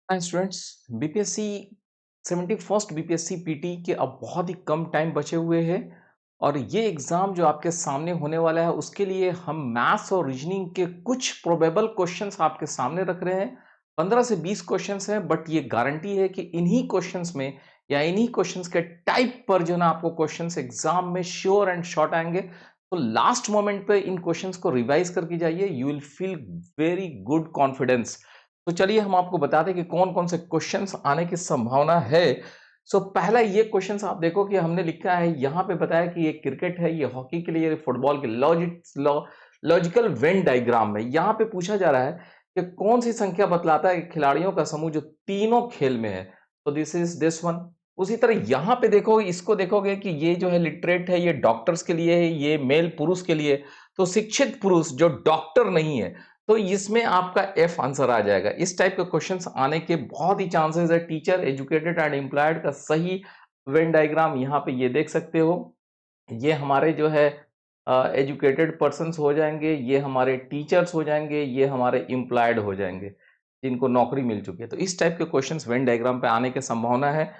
Hi students. BPSC 71st BPSC PT के अब बहुत ही कम टाइम बचे हुए हैं और ये एग्ज़ाम जो आपके सामने होने वाला है उसके लिए हम मैथ्स और रीजनिंग के कुछ प्रोबेबल क्वेश्चंस आपके सामने रख रहे हैं। 15 से 20 क्वेश्चंस हैं, बट ये गारंटी है कि इन्हीं क्वेश्चंस में या इन्हीं क्वेश्चंस के टाइप पर जो ना आपको क्वेश्चंस एग्जाम में श्योर एंड शॉर्ट आएंगे। तो लास्ट मोमेंट पे इन क्वेश्चंस को रिवाइज करके जाइए, you will feel very good confidence. तो चलिए हम आपको बता दें कि कौन-कौन से क्वेश्चंस आने की संभावना है। पहला ये क्वेश्चंस आप देखो कि हमने लिखा है यहाँ पे बताया कि ये क्रिकेट है, ये हॉकी के लिए, ये फुटबॉल के लॉजिकल वेन डायग्राम में यहाँ पे पूछा जा रहा है कि कौन सी संख्या बतलाता है कि खिलाड़ियों का समूह जो तीनों खेल में है। तो दिस इज दिस वन। उसी तरह यहाँ पे देखो, इसको देखोगे कि ये जो है लिटरेट है, ये डॉक्टर्स के लिए है, ये मेल पुरुष के लिए। तो शिक्षित पुरुष जो डॉक्टर नहीं है, तो इसमें आपका एफ आंसर आ जाएगा। इस टाइप के क्वेश्चंस आने के बहुत ही चांसेस है। टीचर, एजुकेटेड एंड एम्प्लॉयड का सही वेन डायग्राम यहाँ पे ये देख सकते हो। ये हमारे जो है एजुकेटेड पर्सन्स हो जाएंगे, ये हमारे टीचर्स हो जाएंगे, ये हमारे एम्प्लॉयड हो जाएंगे जिनको नौकरी मिल चुकी है। तो इस टाइप के क्वेश्चंस वेन डायग्राम पे आने की संभावना है।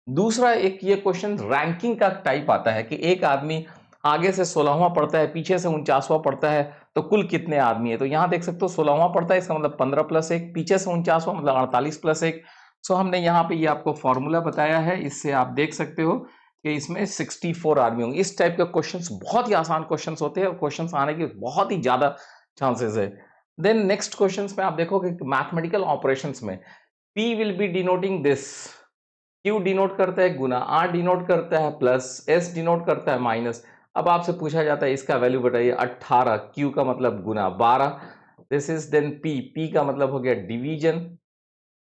दूसरा एक ये क्वेश्चन रैंकिंग का टाइप आता है कि एक आदमी आगे से 16वां पढ़ता है, पीछे से 49वां पढ़ता है, तो कुल कितने आदमी है। तो यहां देख सकते हो 16वां पढ़ता है, इसका मतलब 15 प्लस 1, पीछे से 49वां मतलब 48 प्लस 1। हमने यहाँ पे ये आपको फॉर्मूला बताया है, इससे आप देख सकते हो कि इसमें 64 आदमी होंगे। इस टाइप के क्वेश्चंस बहुत ही आसान क्वेश्चंस होते हैं और क्वेश्चंस आने के बहुत ही ज्यादा चांसेस है। देन नेक्स्ट क्वेश्चंस में आप देखोगे मैथमेटिकल ऑपरेशंस में P will be denoting this. Q denote करता है गुना, R डिनोट करता है प्लस, S डिनोट करता है माइनस। अब आपसे पूछा जाता है इसका वैल्यू बताइए। 18, Q का मतलब गुना 12, दिस इज देन P का मतलब हो गया डिवीजन,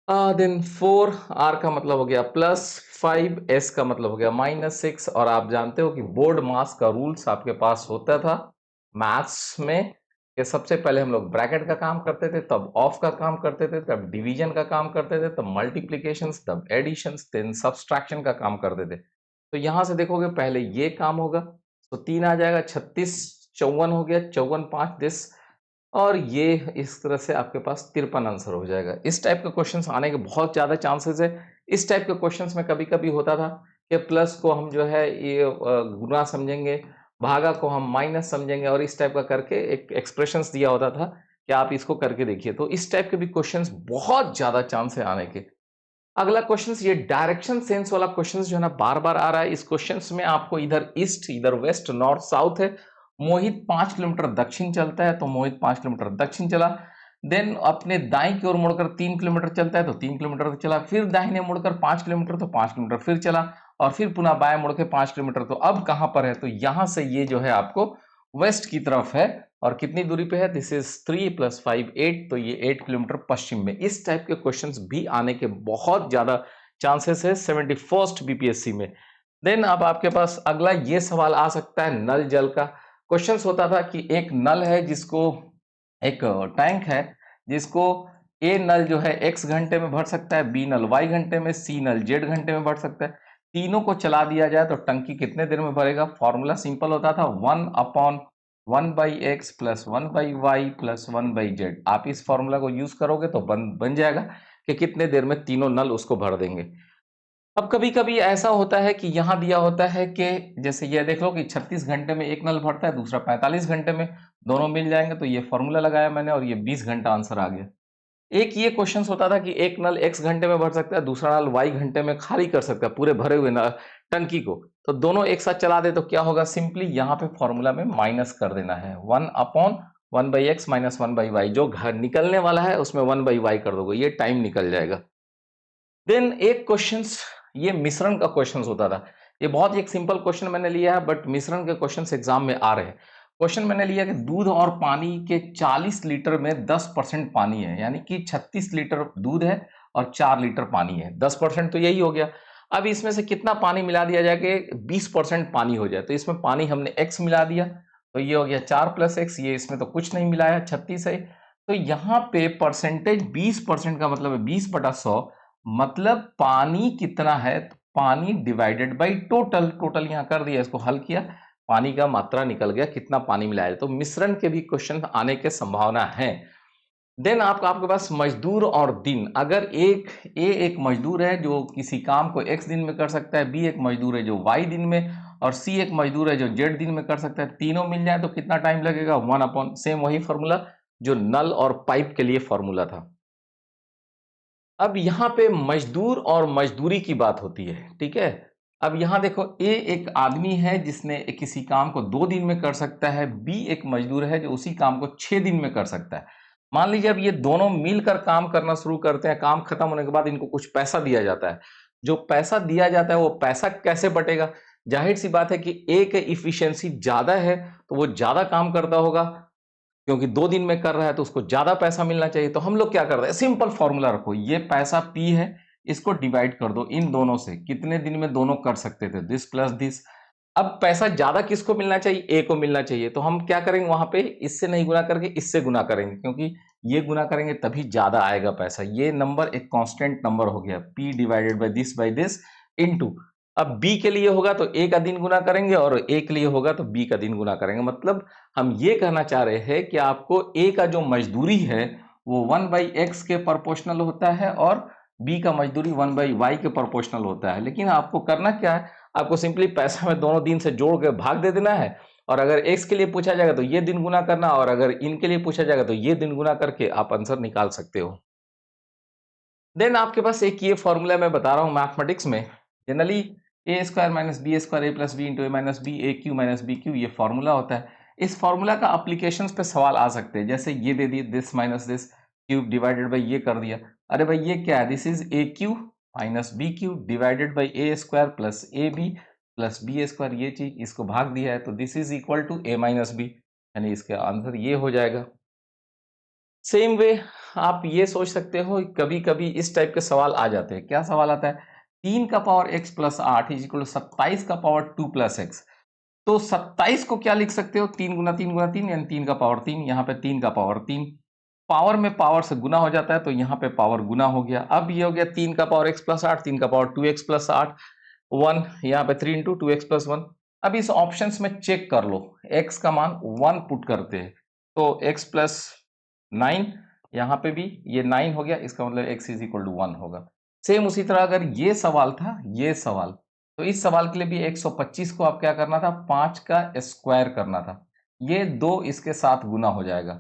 देन 4, R का मतलब हो गया प्लस 5, S का मतलब हो गया -6। और आप जानते हो कि बोर्ड मास का रूल्स आपके पास होता था मैथ्स में कि सबसे पहले हम लोग ब्रैकेट का काम करते थे, तब ऑफ का काम करते थे, तब डिवीजन का काम करते थे, तब मल्टीप्लीकेशन, तब एडिशन, देन सब्सट्रैक्शन का काम करते थे। तो यहां से देखोगे पहले ये काम होगा, तो 3 आ जाएगा, 36, 54 हो गया, 54 5 दिस, और ये इस तरह से आपके पास 53 आंसर हो जाएगा। इस टाइप के क्वेश्चंस आने के बहुत ज़्यादा चांसेस है। इस टाइप के क्वेश्चंस में कभी-कभी होता था कि प्लस को हम जो है ये गुना समझेंगे, भागा को हम माइनस समझेंगे, और इस टाइप का करके एक एक्सप्रेशंस दिया होता था कि आप इसको करके देखिए। तो इस टाइप के भी क्वेश्चंस बहुत ज़्यादा चांस है आने के। अगला क्वेश्चंस, ये डायरेक्शन सेंस वाला क्वेश्चंस जो है ना बार-बार आ रहा है। इस क्वेश्चंस में आपको इधर ईस्ट, इधर वेस्ट, नॉर्थ, साउथ है। मोहित 5 किलोमीटर दक्षिण चलता है, तो मोहित 5 किलोमीटर दक्षिण चला। देन अपने दाईं की ओर मुड़कर 3 किलोमीटर चलता है, तो 3 किलोमीटर चला। फिर दाहिने मुड़कर 5 किलोमीटर, तो 5 किलोमीटर फिर चला। और फिर पुनः बाएं मुड़ के 5 किलोमीटर। तो अब कहां पर है, तो यहां से ये जो है आपको वेस्ट की तरफ है। और कितनी दूरी पे है, दिस इज 3 + 5 8, तो ये 8 किलोमीटर पश्चिम में। इस टाइप के क्वेश्चंस भी आने के बहुत ज्यादा चांसेस है 71st बीपीएससी में। देन अब आपके पास अगला ये सवाल आ सकता है नल जल का। क्वेश्चंस होता था कि एक नल है जिसको, एक टैंक है जिसको ए नल जो है x घंटे में भर सकता है, बी नल y घंटे में, सी नल z घंटे में भर सकता है। तीनों को चला दिया जाए तो टंकी कितने देर में भरेगा। फॉर्मूला सिंपल होता था 1/1/x plus 1/y plus 1/z। आप इस फॉर्मूला को यूज करोगे तो बन जाएगा कि कितने देर में तीनों नल उसको भर देंगे। अब कभी कभी ऐसा होता है कि यहां दिया होता है कि जैसे ये देख लो कि 36 घंटे में एक नल भरता है, दूसरा 45 घंटे में, दोनों मिल जाएंगे, तो ये फॉर्मूला लगाया मैंने और ये 20 घंटा आंसर आ गया। एक ये क्वेश्चन होता था कि एक नल x घंटे में भर सकता है, दूसरा नल y घंटे में खाली कर सकता है पूरे भरे हुए टंकी को। तो दोनों एक साथ चला दे तो क्या होगा, सिंपली यहाँ पे फॉर्मूला में माइनस कर देना है, 1/1/x माइनस 1/y। जो घर निकलने वाला है उसमें 1/y कर दोगे, ये टाइम निकल जाएगा। देन एक क्वेश्चन, ये मिश्रण का क्वेश्चन होता था। ये बहुत ही एक सिंपल क्वेश्चन मैंने लिया है, बट मिश्रण के क्वेश्चन एग्जाम में आ रहे हैं। क्वेश्चन मैंने लिया कि दूध और पानी के 40 लीटर में 10% पानी है, यानी कि 36 लीटर दूध है और 4 लीटर पानी है। 10% तो यही हो गया। अब इसमें से कितना पानी मिला दिया जाए कि 20% पानी हो जाए। तो इसमें पानी हमने x मिला दिया, तो ये हो गया 4 + x। ये इसमें तो कुछ नहीं मिलाया, 36 है। तो यहाँ पे परसेंटेज 20% का मतलब है 20/100। मतलब पानी कितना है, तो पानी डिवाइडेड बाई टोटल। टोटल यहां कर दिया, इसको हल किया, पानी का मात्रा निकल गया, कितना पानी मिलाया। तो मिश्रण के भी क्वेश्चन आने के संभावना है। देन आपके पास मजदूर और दिन, अगर एक मजदूर है जो किसी काम को x दिन में कर सकता है, बी एक मजदूर है जो y दिन में, और सी एक मजदूर है जो z दिन में कर सकता है, तीनों मिल जाए तो कितना टाइम लगेगा, 1/, सेम वही फॉर्मूला जो नल और पाइप के लिए फॉर्मूला था। अब यहाँ पे मजदूर और मजदूरी की बात होती है, ठीक है। अब यहाँ देखो, ए एक आदमी है जिसने किसी काम को 2 दिन में कर सकता है, बी एक मजदूर है जो उसी काम को 6 दिन में कर सकता है। मान लीजिए अब ये दोनों मिलकर काम करना शुरू करते हैं, काम खत्म होने के बाद इनको कुछ पैसा दिया जाता है। जो पैसा दिया जाता है वो पैसा कैसे बटेगा? जाहिर सी बात है कि ए के इफिशियंसी ज्यादा है तो वो ज्यादा काम करता होगा, क्योंकि 2 दिन में कर रहा है तो उसको ज्यादा पैसा मिलना चाहिए। तो हम लोग क्या करते हैं, सिंपल फॉर्मूला रखो, ये पैसा पी है, इसको डिवाइड कर दो इन दोनों से, कितने दिन में दोनों कर सकते थे, दिस प्लस दिस। अब पैसा ज्यादा किसको मिलना चाहिए, ए को मिलना चाहिए, तो हम क्या करेंगे, वहां पे इससे नहीं गुना करके इससे गुना करेंगे, क्योंकि ये गुना करेंगे तभी ज्यादा आएगा पैसा। ये नंबर एक कांस्टेंट नंबर हो गया, P divided by this into, अब बी के लिए होगा तो ए का दिन गुना करेंगे और ए के लिए होगा तो बी का दिन गुना करेंगे। मतलब हम ये कहना चाह रहे हैं कि आपको ए का जो मजदूरी है वो 1/x के प्रोपोर्शनल होता है और बी का मजदूरी 1/y के प्रोपोर्शनल होता है। लेकिन आपको करना क्या है, आपको सिंपली पैसा में दोनों दिन से जोड़ के भाग दे देना है, और अगर x के लिए पूछा जाएगा तो ये दिन गुना करना, और अगर इनके लिए पूछा जाएगा तो ये दिन गुना करके आप आंसर निकाल सकते हो। देन आपके पास एक ये फॉर्मूला मैं बता रहा हूँ मैथमेटिक्स में, जनरली ए स्क्वायर माइनस बी स्क्वायर ए प्लस बी इंटू ए माइनस बी ए क्यू माइनस बी क्यू, ये फॉर्मूला होता है। इस फॉर्मूला का अप्लीकेशंस पे सवाल आ सकते हैं, जैसे ये दे दिए this minus this cube divided by ये कर दिया, अरे भाई ये क्या है, this is a cube minus b cube divided by a square plus a b plus b square, ये चीज इसको भाग दिया है तो this is equal to a minus b, यानी इसका आंसर ये हो जाएगा। सेम वे आप ये सोच सकते हो, कभी कभी इस टाइप के सवाल आ जाते हैं। क्या सवाल आता है, 3 का power x plus 8 is equal to 27 का पावर 2 प्लस एक्स। तो 27 को क्या लिख सकते हो, 3 गुना 3 गुना 3 यानी 3 का पावर 3, यहाँ पे 3 का पावर 3, पावर में पावर से गुना हो जाता है तो यहाँ पे पावर गुना हो गया। अब ये हो गया 3 का पावर x प्लस 8, 3 का पावर 2x प्लस 8, 1, यहाँ पे 3 इंटू 2x प्लस 1। अब इस ऑप्शंस में चेक कर लो, x का मान 1 पुट करते हैं तो x प्लस 9, यहाँ पे भी ये 9 हो गया, इसका मतलब x इज इक्वल टू 1 होगा। सेम उसी तरह अगर ये सवाल था, ये सवाल, तो इस सवाल के लिए भी 125 को आप क्या करना था, 5 का स्क्वायर करना था, ये 2 इसके साथ गुना हो जाएगा,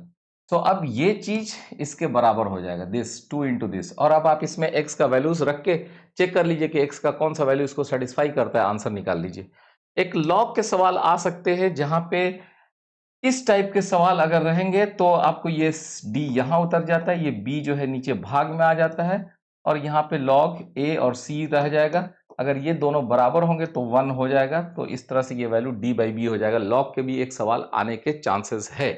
तो अब ये चीज इसके बराबर हो जाएगा, दिस 2 इंटू दिस। और अब आप इसमें x का वैल्यूज रख के चेक कर लीजिए कि x का कौन सा वैल्यू इसको सेटिस्फाई करता है, आंसर निकाल लीजिए। एक लॉग के सवाल आ सकते हैं, जहां पे इस टाइप के सवाल अगर रहेंगे तो आपको ये d यहां उतर जाता है, ये b जो है नीचे भाग में आ जाता है, और यहाँ पे log a और c रह जाएगा। अगर ये दोनों बराबर होंगे तो 1 हो जाएगा, तो इस तरह से ये वैल्यू d/b हो जाएगा। log के भी एक सवाल आने के चांसेस है।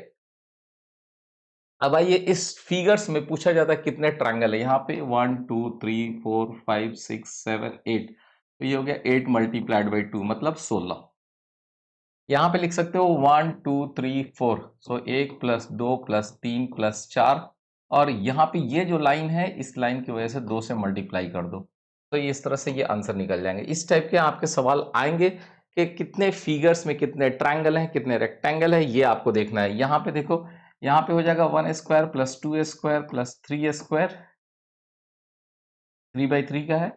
अब आइए, इस फिगर्स में पूछा जाता है कितने ट्रायंगल है, यहाँ पे 1 2 3 4 5 6 7 8, तो ये हो गया 8 मल्टीप्लाइड बाई 2 मतलब 16। यहाँ पे लिख सकते हो 1 2 3 4, सो 1 प्लस 2 प्लस 3 प्लस 4, और यहाँ पे ये जो लाइन है इस लाइन की वजह से 2 से मल्टीप्लाई कर दो, तो इस तरह से ये आंसर निकल जाएंगे। इस टाइप के आपके सवाल आएंगे कि कितने फिगर्स में कितने ट्रायंगल हैं, कितने रेक्टेंगल है, ये आपको देखना है। यहाँ पे देखो, यहाँ पे हो जाएगा 1 square plus 2 square plus 3 square, 3/3 का है,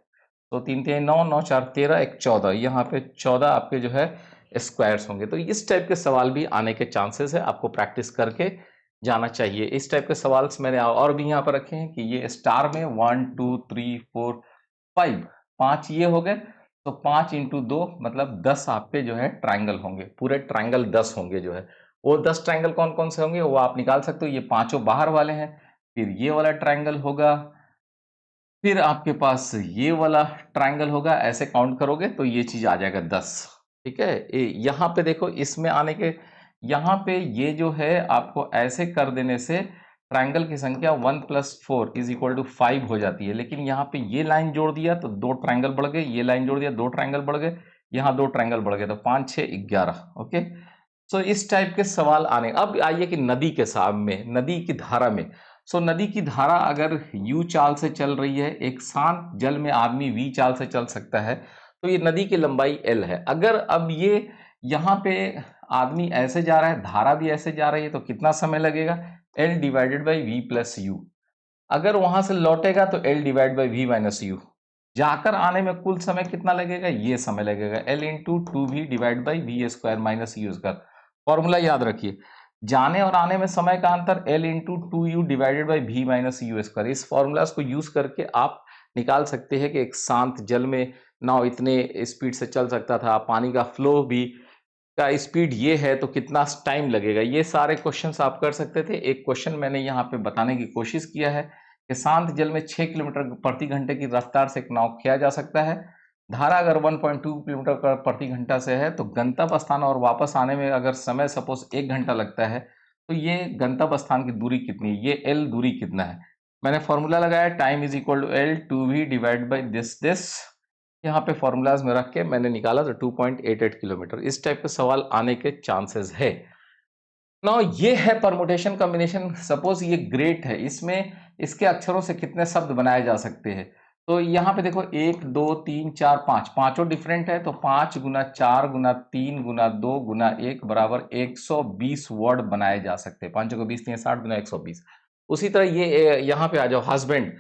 तो 3 3 9, 9 4 13, 1 14, यहाँ पे 14 आपके जो है स्क्वायर्स होंगे। तो इस टाइप के सवाल भी आने के चांसेस है, आपको प्रैक्टिस करके जाना चाहिए। इस टाइप के सवाल मैंने और भी यहाँ पर रखे हैं कि ये स्टार में 1 2 3 4 5, 5 ये हो गए, तो 5 इंटू 2 मतलब 10 आपके जो है ट्राइंगल होंगे, पूरे ट्राइंगल 10 होंगे जो है। वो 10 ट्राइंगल कौन कौन से होंगे वो आप निकाल सकते हो, ये पांचों बाहर वाले हैं, फिर ये वाला ट्राइंगल होगा, फिर आपके पास ये वाला ट्राइंगल होगा, ऐसे काउंट करोगे तो ये चीज आ जाएगा 10। ठीक है, यहाँ पे देखो, इसमें आने के यहाँ पे ये जो है आपको ऐसे कर देने से ट्राइंगल की संख्या 1 प्लस 4 इज इक्वल टू 5 हो जाती है। लेकिन यहाँ पे ये लाइन जोड़ दिया तो 2 ट्राइंगल बढ़ गए, ये लाइन जोड़ दिया 2 ट्राइंगल बढ़ गए, यहाँ 2 ट्राइंगल बढ़ गए, तो 5 6 11। ओके, सो इस टाइप के सवाल आने। अब आइए कि नदी के सामने, नदी की धारा में, सो नदी की धारा अगर u चाल से चल रही है, एक शांत जल में आदमी v चाल से चल सकता है, तो ये नदी की लंबाई l है। अगर अब ये यहाँ पे आदमी ऐसे जा रहा है, धारा भी ऐसे जा रही है, तो कितना समय लगेगा, L divided by V plus U। अगर वहां से लौटेगा तो L divide by V minus U। जाकर आने में कुल समय कितना लगेगा, ये समय लगेगा L into 2V divide by V square minus U square. Formula याद रखिए, जाने और आने में समय का अंतर L into 2U divided by V minus U square. इस फॉर्मूला को यूज करके आप निकाल सकते हैं कि एक शांत जल में नाव इतने स्पीड से चल सकता था, पानी का फ्लो भी का स्पीड ये है तो कितना टाइम लगेगा। ये सारे क्वेश्चंस आप कर सकते थे। एक क्वेश्चन मैंने यहाँ पे बताने की कोशिश किया है कि शांत जल में 6 किलोमीटर प्रति घंटे की रफ्तार से एक नाव किया जा सकता है। धारा अगर 1.2 किलोमीटर प्रति घंटा से है तो गंतव्य स्थान और वापस आने में अगर समय सपोज 1 घंटा लगता है तो ये गंतव्य स्थान की दूरी कितनी है, ये एल दूरी कितना है। मैंने फॉर्मूला लगाया, time is equal to L 2v divide by this. यहाँ पे फॉर्मूलाज में रख के मैंने निकाला तो 2.88 किलोमीटर। इस टाइप के सवाल आने के चांसेस है। ना ये है परमुटेशन कॉम्बिनेशन। सपोज ये ग्रेट है, इसमें इसके अक्षरों से कितने शब्द बनाए जा सकते हैं। तो यहाँ पे देखो 1 2 3 4 5, पांचों डिफरेंट है तो 5 गुना 4 गुना 3 गुना 2 गुना 1 बराबर 120 वर्ड बनाए जा सकते हैं। 5 को 20 3 60 गुना 120। उसी तरह ये यहाँ पे आ जाओ हस्बैंड,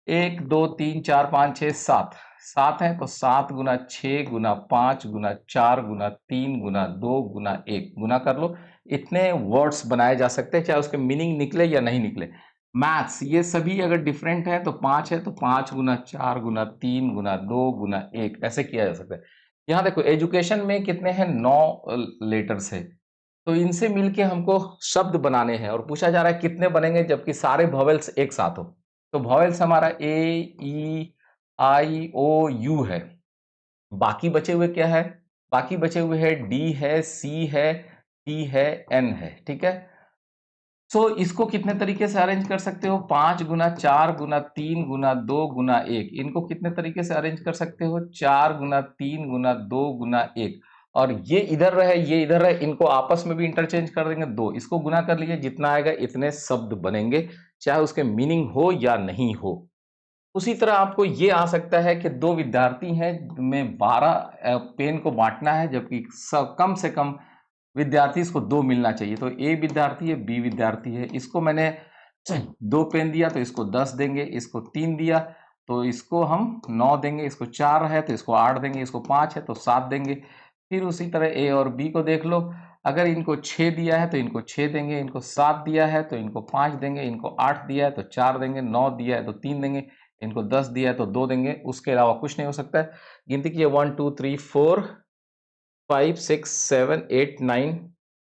1 2 3 4 5 6 7, 7 है तो 7 गुना 6 गुना 5 गुना 4 गुना 3 गुना 2 गुना 1 गुना कर लो। इतने वर्ड्स बनाए जा सकते हैं, चाहे उसके मीनिंग निकले या नहीं निकले। मैथ्स ये सभी अगर डिफरेंट है तो 5 है तो 5 गुना 4 गुना 3 गुना 2 गुना 1 ऐसे किया जा सकता है। यहाँ देखो एजुकेशन में कितने हैं, 9 लेटर्स है तो इनसे मिलके हमको शब्द बनाने हैं और पूछा जा रहा है कितने बनेंगे जबकि सारे वॉवेल्स एक साथ हो। तो वॉवेल्स हमारा ए ई आई ओ यू है। बाकी बचे हुए क्या है, बाकी बचे हुए है डी है, सी है, टी है, एन है। ठीक है, सो इसको कितने तरीके से अरेंज कर सकते हो, 5 गुना 4 गुना 3 गुना 2 गुना 1। इनको कितने तरीके से अरेंज कर सकते हो, 4 गुना 3 गुना 2 गुना 1। और ये इधर रहे ये इधर रहे, इनको आपस में भी इंटरचेंज कर देंगे, 2 इसको गुना कर लीजिए, जितना आएगा इतने शब्द बनेंगे, चाहे उसके मीनिंग हो या नहीं हो। उसी तरह आपको ये आ सकता है कि 2 विद्यार्थी हैं, में 12 पेन को बांटना है जबकि कम से कम विद्यार्थी इसको 2 मिलना चाहिए। तो ए विद्यार्थी है, बी विद्यार्थी है, इसको मैंने 2 पेन दिया तो इसको 10 देंगे, इसको 3 दिया तो इसको हम 9 देंगे, इसको 4 है तो इसको 8 देंगे, इसको 5 है तो 7 देंगे। फिर उसी तरह ए और बी को देख लो, अगर इनको 6 दिया है तो इनको 6 देंगे, इनको 7 दिया है तो इनको 5 देंगे, इनको 8 दिया है तो 4 देंगे, 9 दिया है तो 3 देंगे, इनको 10 दिया है तो 2 देंगे, उसके अलावा कुछ नहीं हो सकता है। गिनती की 1 2 3 4 5 6 7 8 9,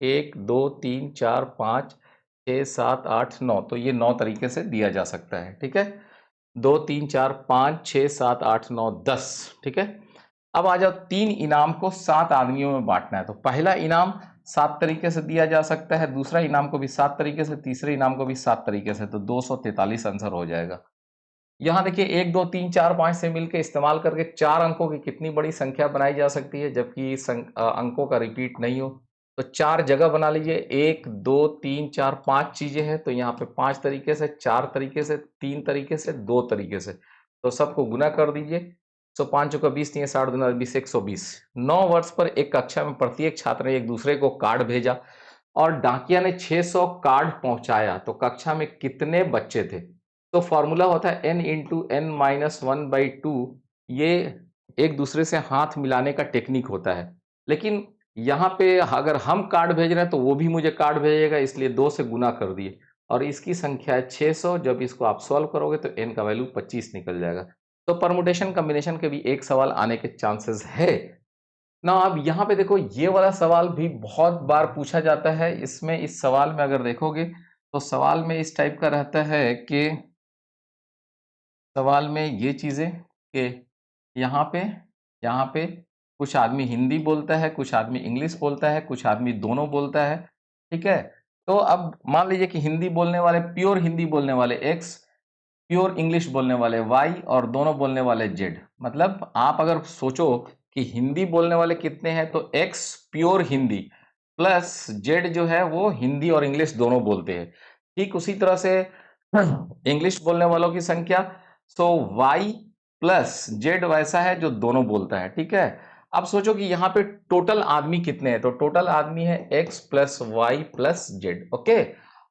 1 2 3 4 5 6 7 8 9, तो ये 9 तरीके से दिया जा सकता है। ठीक है, 2 3 4 5 6 7 8 9 10। ठीक है, अब आ जाओ 3 इनाम को 7 आदमियों में बांटना है। तो पहला इनाम 7 तरीके से दिया जा सकता है, दूसरा इनाम को भी 7 तरीके से, तीसरे इनाम को भी 7 तरीके से, तो 243 आंसर हो जाएगा। यहाँ देखिए 1 2 3 4 5 से मिलकर इस्तेमाल करके 4 अंकों की कितनी बड़ी संख्या बनाई जा सकती है जबकि अंकों का रिपीट नहीं हो। तो 4 जगह बना लीजिए, 1 2 3 4 5 चीजें हैं तो यहाँ पे 5 तरीके से, 4 तरीके से, 3 तरीके से, 2 तरीके से, तो सबको गुना कर दीजिए। तो 5 का 20, 3 60 गुना 20 120। 9 वर्ष पर एक कक्षा में प्रत्येक छात्र ने एक दूसरे को कार्ड भेजा और डाकिया ने 600 कार्ड पहुंचाया तो कक्षा में कितने बच्चे थे। तो फॉर्मूला होता है n इंटू एन माइनस 1/2। ये एक दूसरे से हाथ मिलाने का टेक्निक होता है, लेकिन यहाँ पे अगर हम कार्ड भेज रहे हैं तो वो भी मुझे कार्ड भेजेगा, इसलिए 2 से गुना कर दिए और इसकी संख्या है 600। जब इसको आप सॉल्व करोगे तो n का वैल्यू 25 निकल जाएगा। तो परमुटेशन कॉम्बिनेशन के भी एक सवाल आने के चांसेस है ना। अब यहाँ पे देखो ये वाला सवाल भी बहुत बार पूछा जाता है। इसमें इस सवाल में अगर देखोगे तो सवाल में इस टाइप का रहता है कि सवाल में ये चीज़ें कि यहाँ पे कुछ आदमी हिंदी बोलता है, कुछ आदमी इंग्लिश बोलता है, कुछ आदमी दोनों बोलता है। ठीक है, तो अब मान लीजिए कि हिंदी बोलने वाले, प्योर हिंदी बोलने वाले x, प्योर इंग्लिश बोलने वाले y और दोनों बोलने वाले z। मतलब आप अगर सोचो कि हिंदी बोलने वाले कितने हैं तो x pure Hindi plus z जो है वो हिंदी और इंग्लिश दोनों बोलते हैं। ठीक उसी तरह से इंग्लिश बोलने वालों की संख्या, सो y प्लस z वैसा है जो दोनों बोलता है। ठीक है, अब सोचो कि यहाँ पे टोटल आदमी कितने हैं, तो टोटल आदमी है x plus Y plus Z. Okay,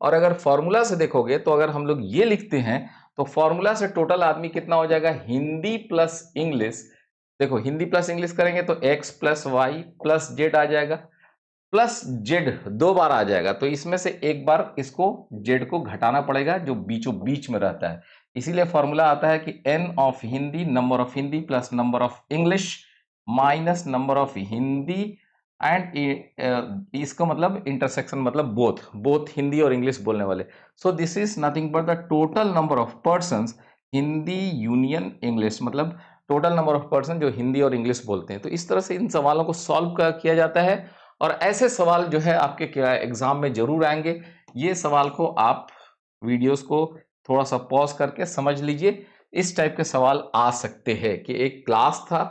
और अगर फॉर्मूला से देखोगे तो अगर हम लोग ये लिखते हैं तो फॉर्मूला से टोटल आदमी कितना हो जाएगा, हिंदी प्लस इंग्लिश। देखो हिंदी प्लस इंग्लिश करेंगे तो x plus Y plus Z आ जाएगा, प्लस जेड 2 बार आ जाएगा, तो इसमें से एक बार इसको जेड को घटाना पड़ेगा जो बीचों बीच में रहता है। इसीलिए फॉर्मूला आता है कि n of Hindi, number of Hindi plus number of English minus number of Hindi and इसका मतलब इंटरसेक्शन, मतलब बोथ बोथ हिंदी और इंग्लिश बोलने वाले। So this is nothing but the total number of persons Hindi union English, मतलब टोटल नंबर ऑफ पर्सन जो हिंदी और English बोलते हैं। तो इस तरह से इन सवालों को सॉल्व किया जाता है और ऐसे सवाल जो है आपके क्या एग्जाम में जरूर आएंगे। ये सवाल को आप वीडियोस को थोड़ा सा पॉज करके समझ लीजिए, इस टाइप के सवाल आ सकते हैं कि एक क्लास था,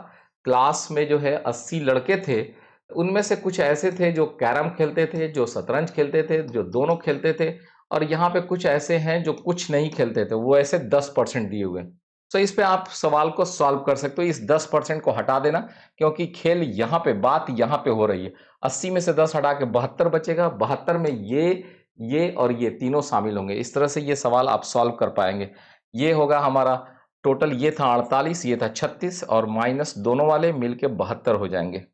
क्लास में जो है 80 लड़के थे, उनमें से कुछ ऐसे थे जो कैरम खेलते थे, जो शतरंज खेलते थे, जो दोनों खेलते थे, और यहाँ पे कुछ ऐसे हैं जो कुछ नहीं खेलते थे, वो ऐसे 10% दिए हुए। तो इस पे आप सवाल को सॉल्व कर सकते हो, इस 10% को हटा देना, क्योंकि खेल यहाँ पे, बात यहाँ पे हो रही है। 80 में से 10 हटा के 72 बचेगा, 72 में ये और ये तीनों शामिल होंगे। इस तरह से ये सवाल आप सॉल्व कर पाएंगे। ये होगा हमारा टोटल, ये था 48, ये था 36 और माइनस दोनों वाले मिलके 72 हो जाएंगे।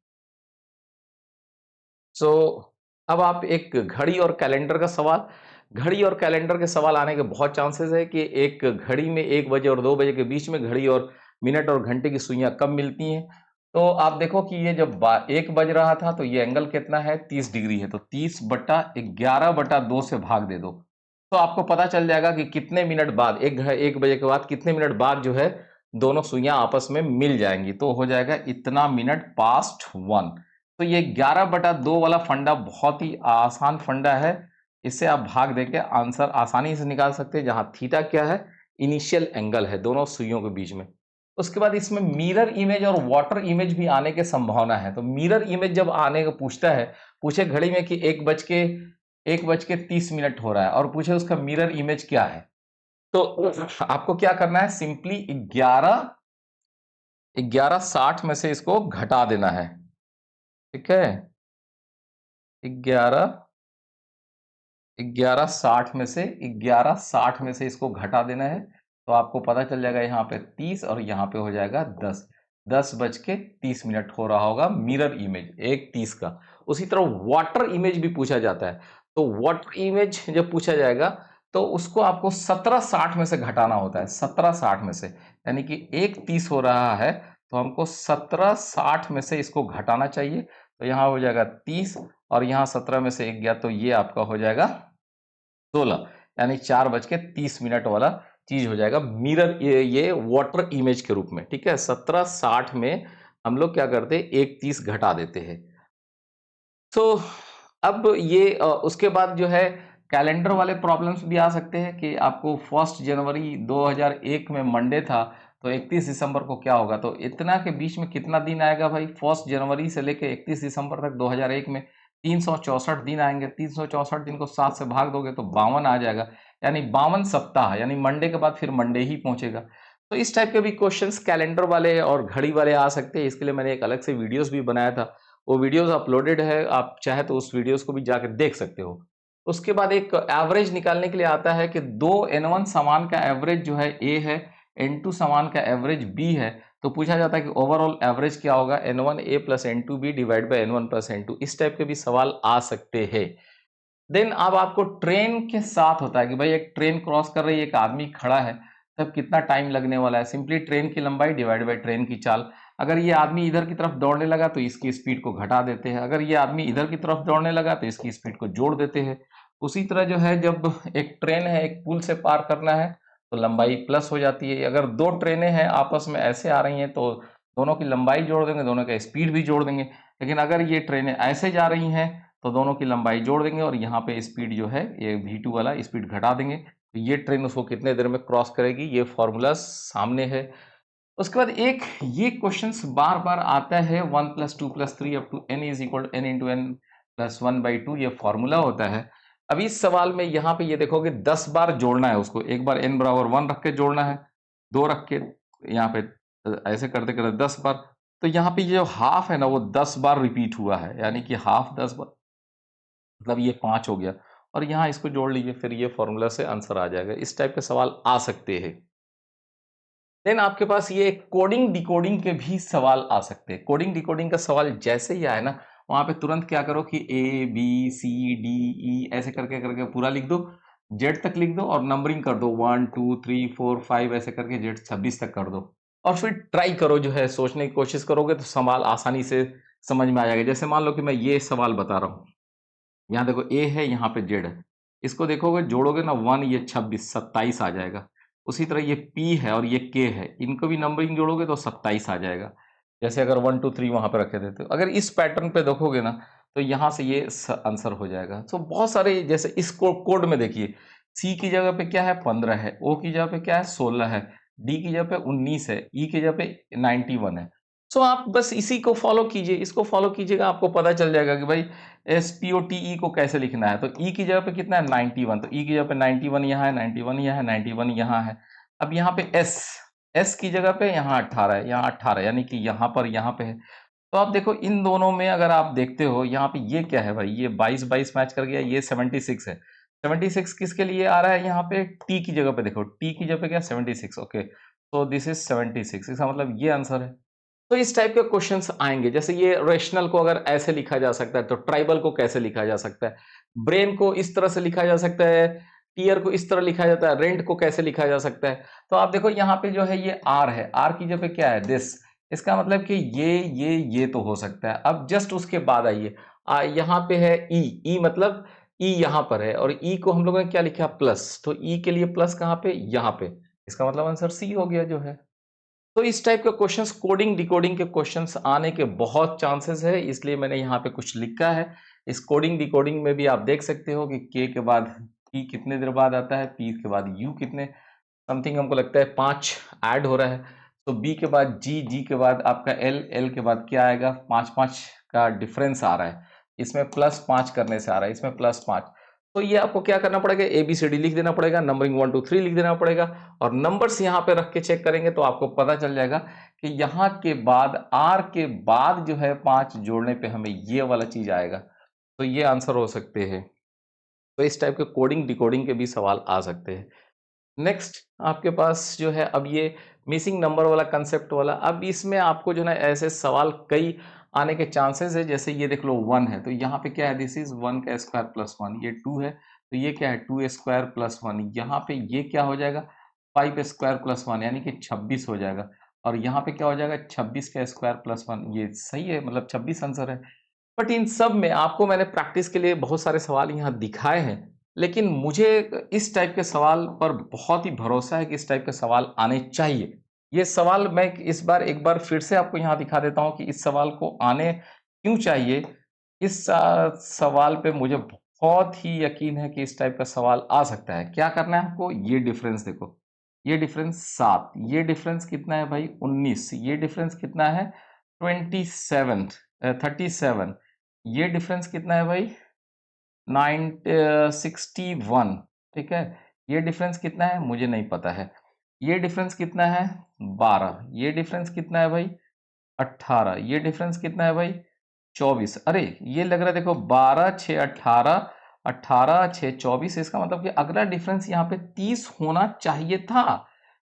सो अब आप एक घड़ी और कैलेंडर का सवाल, घड़ी और कैलेंडर के सवाल आने के बहुत चांसेस है कि एक घड़ी में 1 बजे और 2 बजे के बीच में घड़ी और मिनट और घंटे की सुइयां कब मिलती हैं। तो आप देखो कि ये जब 1 बज रहा था तो ये एंगल कितना है, 30 डिग्री है, तो 30/11/2 से भाग दे दो, तो आपको पता चल जाएगा कि कितने मिनट बाद, 1 बजे के बाद कितने मिनट बाद जो है दोनों सुइयां आपस में मिल जाएंगी। तो हो जाएगा इतना मिनट पास्ट 1। तो ये 11/2 वाला फंडा बहुत ही आसान फंडा है, इससे आप भाग देके आंसर आसानी से निकाल सकते हैं, जहां थीटा क्या है, इनिशियल एंगल है दोनों सुइयों के बीच में। उसके बाद इसमें मिरर इमेज और वाटर इमेज भी आने की संभावना है। तो मिरर इमेज जब आने का पूछता है, पूछे घड़ी में कि 1 बज के 30 मिनट हो रहा है और पूछे उसका मिरर इमेज क्या है, तो आपको क्या करना है, सिंपली 11:60 में से इसको घटा देना है। ठीक है, 11:60 में से इसको घटा देना है, तो आपको पता चल जाएगा यहाँ पे 30 और यहाँ पे हो जाएगा 10। 10:30 हो रहा होगा मिरर इमेज, एक 30 का। उसी तरह वाटर इमेज भी पूछा जाता है, तो वाटर इमेज जब पूछा जाएगा तो उसको आपको 17:60 में से घटाना होता है, 17:60 में से, यानी कि एक 30 हो रहा है तो हमको 17:60 में से इसको घटाना चाहिए। तो यहाँ हो जाएगा 30 और यहाँ 17 में से 1 गया तो ये आपका हो जाएगा 16, यानी 4:30 वाला चीज हो जाएगा मिरर, ये वाटर इमेज के रूप में। ठीक है, 17:60 में हम लोग क्या करते हैं, 1:30 घटा देते हैं। तो अब ये उसके बाद जो है कैलेंडर वाले प्रॉब्लम्स भी आ सकते हैं कि आपको 1 जनवरी 2001 में मंडे था तो 31 दिसंबर को क्या होगा, तो इतना के बीच में कितना दिन आएगा भाई, 1 जनवरी से लेकर 31 दिसंबर तक 2001 में 364 दिन आएंगे। 364 दिन को 7 से भाग दोगे तो 52 आ जाएगा, यानी 52 सप्ताह, यानी मंडे के बाद फिर मंडे ही पहुंचेगा। तो इस टाइप के भी क्वेश्चंस कैलेंडर वाले और घड़ी वाले आ सकते हैं। इसके लिए मैंने एक अलग से वीडियोस भी बनाया था, वो वीडियोस अपलोडेड है, आप चाहे तो उस वीडियोस को भी जाकर देख सकते हो। उसके बाद एक एवरेज निकालने के लिए आता है कि दो N1 समान का एवरेज जो है A है, N2 समान का एवरेज B है, तो पूछा जाता है कि ओवरऑल एवरेज क्या होगा, N1A plus N2B divide by N1 plus N2। इस टाइप के भी सवाल आ सकते हैं। देन अब आपको ट्रेन के साथ होता है कि भाई एक ट्रेन क्रॉस कर रही है, एक आदमी खड़ा है, तब कितना टाइम लगने वाला है, सिंपली ट्रेन की लंबाई डिवाइड बाई ट्रेन की चाल। अगर ये आदमी इधर की तरफ दौड़ने लगा तो इसकी स्पीड को घटा देते हैं, अगर ये आदमी इधर की तरफ दौड़ने लगा तो इसकी स्पीड को जोड़ देते हैं। उसी तरह जो है जब एक ट्रेन है, एक पुल से पार करना है तो लंबाई प्लस हो जाती है। अगर दो ट्रेनें हैं आपस में ऐसे आ रही हैं तो दोनों की लंबाई जोड़ देंगे, दोनों का स्पीड भी जोड़ देंगे। लेकिन अगर ये ट्रेनें ऐसे जा रही हैं तो दोनों की लंबाई जोड़ देंगे और यहाँ पे स्पीड जो है ये V2 वाला स्पीड घटा देंगे, तो ये ट्रेन उसको कितने देर में क्रॉस करेगी, ये फॉर्मूला सामने है। उसके बाद एक ये क्वेश्चंस बार बार आता है, 1 + 2 + 3 up to n is equal to n into N plus 1/2, ये फॉर्मूला होता है। अब इस सवाल में यहाँ पे ये देखोगे 10 बार जोड़ना है उसको, एक बार n बराबर 1 रख के जोड़ना है, 2 रख के यहाँ पे ऐसे करते करते 10 बार। तो यहाँ पे ये जो हाफ है ना वो 10 बार रिपीट हुआ है, यानी कि हाफ 10 बार, मतलब ये 5 हो गया। और यहाँ इसको जोड़ लीजिए, फिर ये फॉर्मूला से आंसर आ जाएगा। इस टाइप के सवाल आ सकते हैं। देन आपके पास ये कोडिंग डिकोडिंग के भी सवाल आ सकते हैं। कोडिंग डिकोडिंग का सवाल जैसे ही आए ना, वहां पे तुरंत क्या करो कि A B C D E ऐसे करके करके पूरा लिख दो, जेड तक लिख दो और नंबरिंग कर दो 1 2 3 4 5 ऐसे करके जेड 26 तक कर दो। और फिर ट्राई करो, जो है सोचने की कोशिश करोगे तो सवाल आसानी से समझ में आ जाएगा। जैसे मान लो कि मैं ये सवाल बता रहा हूँ, यहाँ देखो ए है, यहाँ पे जेड है, इसको देखोगे जोड़ोगे ना 1 ये 26 27 आ जाएगा। उसी तरह ये पी है और ये के है, इनको भी नंबरिंग जोड़ोगे तो 27 आ जाएगा। जैसे अगर 1 2 3 वहां पे रखे थे, तो अगर इस पैटर्न पे देखोगे ना तो यहाँ से ये आंसर हो जाएगा। तो बहुत सारे, जैसे इस कोड में देखिए, सी की जगह पे क्या है 15 है, ओ की जगह पे क्या है 16 है, डी की जगह पे 19 है, ई की जगह पे 91 है। सो आप बस इसी को फॉलो कीजिए, इसको फॉलो कीजिएगा, आपको पता चल जाएगा कि भाई SPOTE को कैसे लिखना है। तो ई की जगह पे कितना है 91, तो ई की जगह पे 91 यहाँ है, 91 यहाँ है, 91 यहाँ है। अब यहाँ पे एस की जगह पे यहाँ 18 है, यहाँ 18 यानी कि यहाँ पे है। तो आप देखो इन दोनों में अगर आप देखते हो, यहाँ पे ये क्या है भाई, ये 22 मैच कर गया, ये 76 है। 76 किसके लिए आ रहा है, यहाँ पे टी की जगह पे देखो, टी की जगह पे क्या 76, ओके, तो दिस इज 76, इसका मतलब ये आंसर है। तो इस टाइप के क्वेश्चंस आएंगे। जैसे ये रेशनल को अगर ऐसे लिखा जा सकता है, तो ट्राइबल को कैसे लिखा जा सकता है, ब्रेन को इस तरह से लिखा जा सकता है, टीयर को इस तरह लिखा जाता है, रेंट को कैसे लिखा जा सकता है। तो आप देखो यहाँ पे जो है ये आर है, आर की जगह पे क्या है दिस, इसका मतलब कि ये तो हो सकता है। अब जस्ट उसके बाद आइए, यहाँ पे है ई मतलब ई यहाँ पर है, और ई को हम लोगों ने क्या लिखा प्लस, तो ई के लिए प्लस कहाँ पे, यहाँ पे, इसका मतलब आंसर सी हो गया जो है। तो इस टाइप के क्वेश्चंस, कोडिंग डिकोडिंग के क्वेश्चंस आने के बहुत चांसेस है, इसलिए मैंने यहाँ पे कुछ लिखा है। इस कोडिंग डिकोडिंग में भी आप देख सकते हो कि के के बाद पी कितने देर बाद आता है, पी के बाद यू कितने समथिंग, हमको लगता है 5 ऐड हो रहा है। तो बी के बाद जी, जी के बाद आपका एल, एल के बाद क्या आएगा, 5 5 का डिफरेंस आ रहा है, इसमें +5 करने से आ रहा है, इसमें +5। तो ये आपको क्या करना पड़ेगा, ABCD लिख देना पड़ेगा, नंबरिंग 1 2 3 लिख देना पड़ेगा, और नंबर्स यहाँ पे रख के चेक करेंगे तो आपको पता चल जाएगा कि यहाँ के बाद आर के बाद जो है 5 जोड़ने पे हमें ये वाला चीज आएगा। तो ये आंसर हो सकते हैं। तो इस टाइप के कोडिंग डिकोडिंग के भी सवाल आ सकते हैं। नेक्स्ट आपके पास जो है, अब ये मिसिंग नंबर वाला कंसेप्ट वाला, अब इसमें आपको जो है ऐसे सवाल कई आने के चांसेस है। जैसे ये देख लो 1 है, तो यहाँ पे क्या है, दिस इज 1 का स्क्वायर प्लस 1, ये 2 है तो ये क्या है 2 स्क्वायर प्लस 1, यहाँ पे ये क्या हो जाएगा 5 स्क्वायर प्लस 1 यानी कि 26 हो जाएगा, और यहाँ पे क्या हो जाएगा 26 का स्क्वायर प्लस 1, ये सही है, मतलब 26 आंसर है। बट इन सब में आपको मैंने प्रैक्टिस के लिए बहुत सारे सवाल यहाँ दिखाए हैं, लेकिन मुझे इस टाइप के सवाल पर बहुत ही भरोसा है कि इस टाइप के सवाल आने चाहिए। ये सवाल मैं इस बार एक बार फिर से आपको यहाँ दिखा देता हूँ कि इस सवाल को आने क्यों चाहिए। इस सवाल पे मुझे बहुत ही यकीन है कि इस टाइप का सवाल आ सकता है। क्या करना है आपको, ये डिफरेंस देखो, ये डिफरेंस 7, ये डिफरेंस कितना है भाई 19, ये डिफरेंस कितना है 37, ये डिफरेंस कितना है भाई 61, ठीक है। ये डिफरेंस कितना है मुझे नहीं पता है। ये डिफरेंस कितना है 12, ये डिफरेंस कितना है भाई 18, ये डिफरेंस कितना है भाई 24। अरे ये लग रहा है देखो 12 6 18, 18 6 24, इसका मतलब कि अगला डिफरेंस यहाँ पे 30 होना चाहिए था,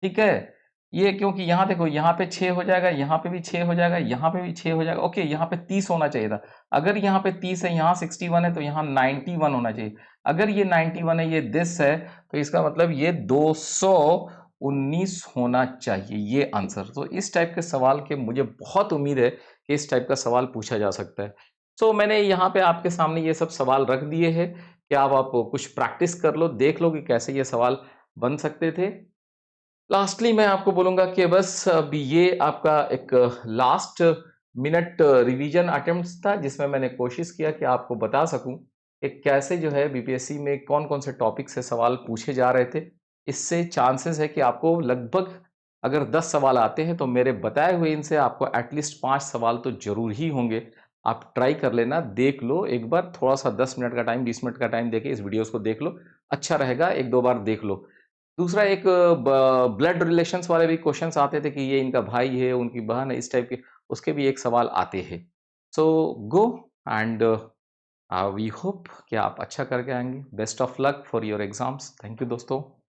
ठीक है। ये क्योंकि यहाँ देखो यहाँ पे 6 हो जाएगा, यहाँ पे भी 6 हो जाएगा, यहाँ पे भी 6 हो जाएगा, ओके यहाँ पे 30 होना चाहिए था। अगर यहाँ पे 30 है, यहाँ 61 है, तो यहाँ 91 होना चाहिए। अगर ये 91 है, ये दिस है, तो इसका मतलब ये 219 होना चाहिए, ये आंसर। तो इस टाइप के सवाल के मुझे बहुत उम्मीद है कि इस टाइप का सवाल पूछा जा सकता है। तो मैंने यहाँ पे आपके सामने ये सब सवाल रख दिए हैं कि आप कुछ प्रैक्टिस कर लो, देख लो कि कैसे ये सवाल बन सकते थे। लास्टली मैं आपको बोलूँगा कि बस अब ये आपका एक लास्ट मिनट रिवीजन अटेम्प्ट्स था, जिसमें मैंने कोशिश किया कि आपको बता सकूं कि कैसे जो है बीपीएससी में कौन-कौन से टॉपिक से सवाल पूछे जा रहे थे। इससे चांसेस है कि आपको लगभग अगर 10 सवाल आते हैं तो मेरे बताए हुए इनसे आपको एटलीस्ट 5 सवाल तो ज़रूर ही होंगे। आप ट्राई कर लेना, देख लो एक बार, थोड़ा-सा 10 मिनट का टाइम, 20 मिनट का टाइम देके इस वीडियोज़ को देख लो, अच्छा रहेगा, 1-2 बार देख लो। दूसरा एक ब्लड रिलेशंस वाले भी क्वेश्चंस आते थे कि ये इनका भाई है, उनकी बहन है, इस टाइप के, उसके भी एक सवाल आते हैं। सो गो एंड वी होप कि आप अच्छा करके आएंगे। Best of luck for your exams. Thank you दोस्तों।